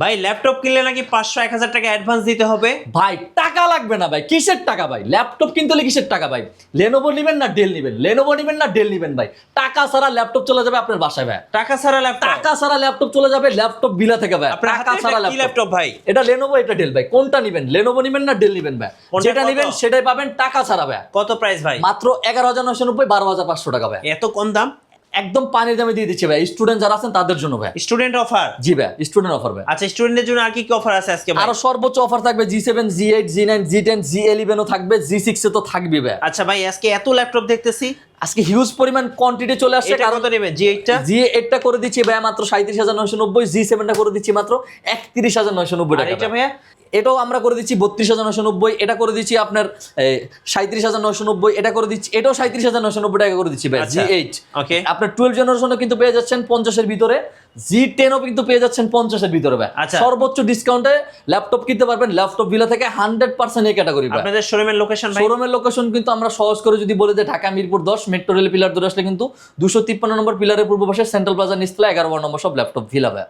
ভাই ল্যাপটপ কিনলে নাকি 500-1000 টাকা অ্যাডভান্স দিতে হবে। ভাই টাকা লাগবে না ভাই, কিসের টাকা ভাই? ল্যাপটপ কিনতে হলে কিসের টাকা ভাই? লেনোভো নেবেন না ডেল নেবেন, লেনোভো নেবেন না ডেল নেবেন ভাই, টাকা ছাড়া ল্যাপটপ চলে যাবে আপনার বাসায় ভাই। টাকা ছাড়া ল্যাপটপ? টাকা ছাড়া ল্যাপটপ চলে যাবে ল্যাপটপ বিলা থেকে ভাই। আপনার টাকা হাতে ছাড়া কি ল্যাপটপ ভাই? এটা লেনোভো, এটা ডেল ভাই, কোনটা নেবেন? লেনোভো নেবেন না ডেল নেবেন ভাই? কোনটা যেটা কত? নেবেন সেটাই পাবেন টাকা ছাড়া ভাই। কত প্রাইস ভাই? মাত্র 11,990, 12,500 টাকা ভাই। এত কম দাম? একদম পানির দামে দিয়ে দিচ্ছে ভাই, স্টুডেন্ট যারা আছেন তাদের জন্য ভাই। Student offer? জি ভাই, স্টুডেন্ট অফার ভাই। আচ্ছা, স্টুডেন্টের জন্য আর কি কি অফার আছে আজকে ভাই? আরো সর্বোচ্চ অফার থাকবে, G7, G8, G9, G10, G11 ও থাকবে, G6 এ তো থাকবে ভাই। আচ্ছা ভাই, আজকে এত ল্যাপটপ দেখতেছি, আজকে হিউজ পরিমাণ কোয়ান্টিটি চলে আসছে। এটা কত নেবেন? G8 টা? G8 টা করে দিচ্ছি ভাই মাত্র 37,990, G7 টা করে দিচ্ছি মাত্র 31,990 আর টাকা। এটা ভাইয়া? এটাও আমরা করে দিচ্ছি 32,990, এটা করে দিচ্ছি আপনার 37,990, এটা করে দিচ্ছি, এটাও 37,990 টাকা করে দিচ্ছি ভাই। আচ্ছা, G8 ওকে। আপনার 12 জেনারেশনও কিন্তু পেয়ে যাচ্ছেন 50 এর ভিতরে, G10 ও কিন্তু পেয়ে যাচ্ছেন 50 এর ভিতরে ভাই। আচ্ছা। সর্বোচ্চ ডিসকাউন্টে ল্যাপটপ কিনতে পারবেন ল্যাপটপ ভিলা থেকে 100% এই ক্যাটাগরি ভাই। আপনাদের শোরুমের লোকেশন ভাই? শোরুমের লোকেশন কিন্তু আমরা সহজ করে যদি বলে দেই, Dhaka Mirpur 10 metro rail pillar ধরে আসলে কিন্তু 253 নম্বর পিলারের পূর্ব পাশে সেন্ট্রাল প্লাজা নিচতলা 11 নম্বর সব ল্যাপটপ ভিলা ভাই।